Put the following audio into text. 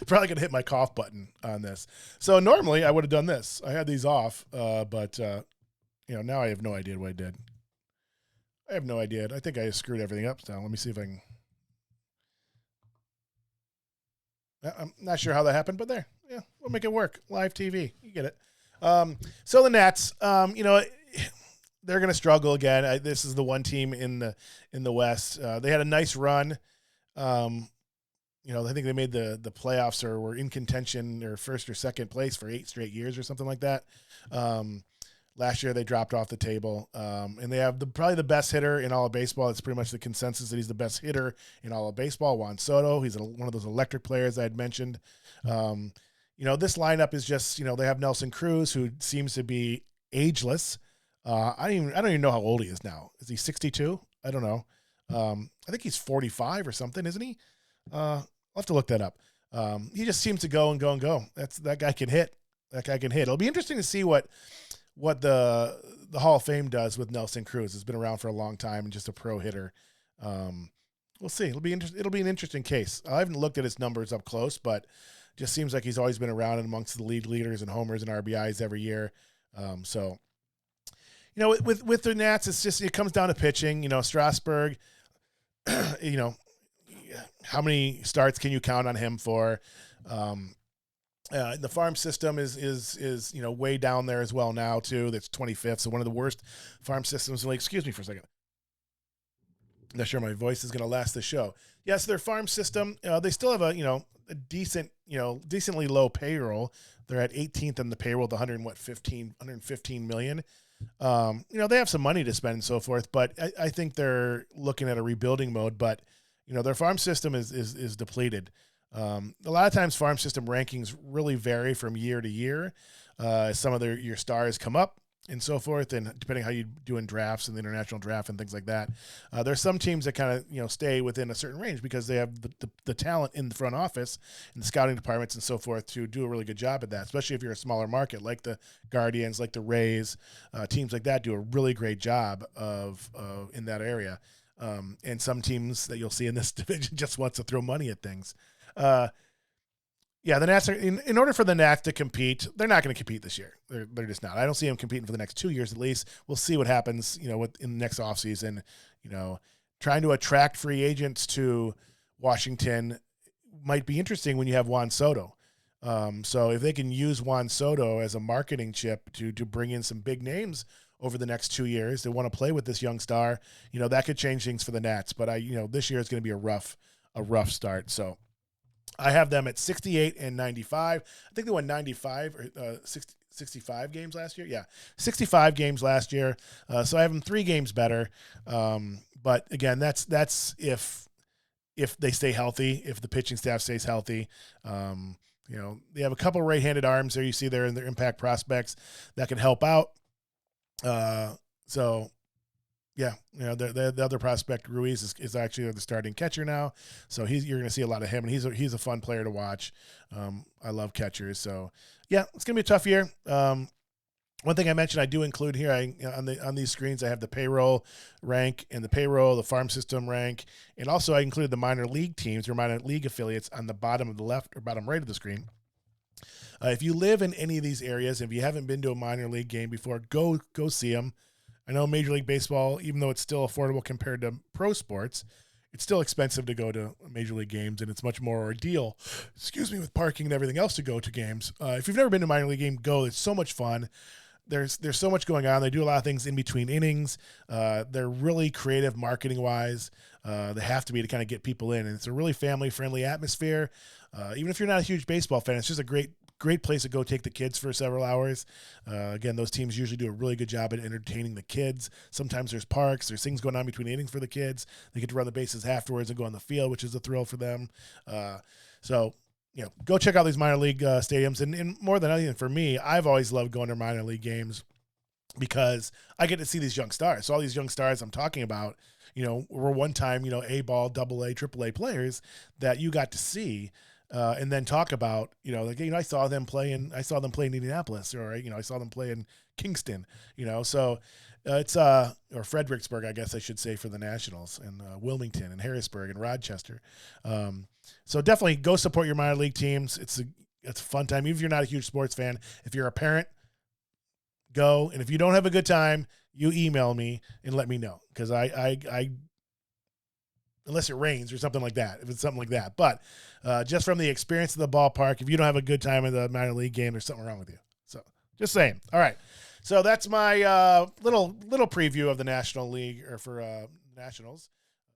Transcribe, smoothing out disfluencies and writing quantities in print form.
probably going to hit my cough button on this. So normally I would have done this. I had these off, but now I have no idea what I did. I have no idea. I think I screwed everything up now. Let me see if I can. I'm not sure how that happened, but there. Yeah, we'll make it work. Live TV. You get it. So the Nats, they're going to struggle again. This is the one team in the West. They had a nice run. I think they made the playoffs or were in contention or first or second place for 8 straight years or something like that. Last year they dropped off the table, and they have probably the best hitter in all of baseball. It's pretty much the consensus that he's the best hitter in all of baseball. Juan Soto, he's one of those electric players I had mentioned. This lineup is just, they have Nelson Cruz, who seems to be ageless. I don't even know how old he is now. Is he 62? I don't know. I think he's 45 or something, isn't he? I'll have to look that up. He just seems to go and go and go. That guy can hit. It'll be interesting to see what the Hall of Fame does with Nelson Cruz. It's been around for a long time and just a pro hitter. We'll see. It'll be an interesting case. I haven't looked at his numbers up close, but just seems like he's always been around and amongst the league leaders and homers and RBIs every year. With the Nats, it comes down to pitching. Strasburg, how many starts can you count on him for? The farm system is way down there as well now too. That's 25th, so one of the worst farm systems. Excuse me for a second. I'm not sure my voice is going to last the show. Yes, their farm system. They still have a decent, decently low payroll. They're at 18th in the payroll, with 115 million. They have some money to spend and so forth, but I think they're looking at a rebuilding mode. But their farm system is depleted. A lot of times farm system rankings really vary from year to year. Some of your stars come up and so forth, and depending how you do in drafts and the international draft and things like that, there's some teams that kind of stay within a certain range because they have the talent in the front office and the scouting departments and so forth to do a really good job at that, especially if you're a smaller market like the Guardians, like the Rays. Teams like that do a really great job of in that area, and some teams that you'll see in this division just wants to throw money at things. The Nats are in order for the Nats to compete. They're not going to compete this year. They're just not. I don't see them competing for the next 2 years at least. We'll see what happens, in the next offseason. Trying to attract free agents to Washington might be interesting when you have Juan Soto. So if they can use Juan Soto as a marketing chip to bring in some big names over the next 2 years, they want to play with this young star. That could change things for the Nats. But this year is going to be a rough start. So I have them at 68 and 95. I think they won 95 or 65 games last year. Yeah, 65 games last year. So I have them 3 games better. But again, that's if they stay healthy, if the pitching staff stays healthy. They have a couple of right-handed arms there. You see there in their impact prospects that can help out. The other prospect, Ruiz, is actually the starting catcher now. So you're going to see a lot of him, and he's a fun player to watch. I love catchers. So, yeah, it's going to be a tough year. One thing I mentioned I do include here on these screens, I have the payroll rank and the farm system rank, and also I included the minor league teams or minor league affiliates on the bottom of the left or bottom right of the screen. If you live in any of these areas, if you haven't been to a minor league game before, go see them. I know Major League Baseball, even though it's still affordable compared to pro sports, it's still expensive to go to Major League games, and it's much more ordeal, with parking and everything else to go to games. If you've never been to a minor league game, go. It's so much fun. There's so much going on. They do a lot of things in between innings. They're really creative marketing-wise. They have to be to kind of get people in, and it's a really family-friendly atmosphere. Even if you're not a huge baseball fan, it's just a great place to go take the kids for several hours. Again, those teams usually do a really good job at entertaining the kids. Sometimes there's parks, there's things going on between innings for the kids. They get to run the bases afterwards and go on the field, which is a thrill for them. Go check out these minor league stadiums. And more than anything, for me, I've always loved going to minor league games because I get to see these young stars. So all these young stars I'm talking about, were one time, A-ball, AA, AAA players that you got to see. and then talk about, like, I saw them play in Indianapolis, or, I saw them play in Kingston, so it's, or Fredericksburg, I guess I should say, for the Nationals, and Wilmington and Harrisburg and Rochester. So definitely go support your minor league teams. It's a fun time. Even if you're not a huge sports fan, if you're a parent, go. And if you don't have a good time, you email me and let me know. Cause I unless it rains or something like that, if it's something like that. But just from the experience of the ballpark, if you don't have a good time in the minor league game, there's something wrong with you. So just saying. All right. So that's my little preview of the National League, or for Nationals.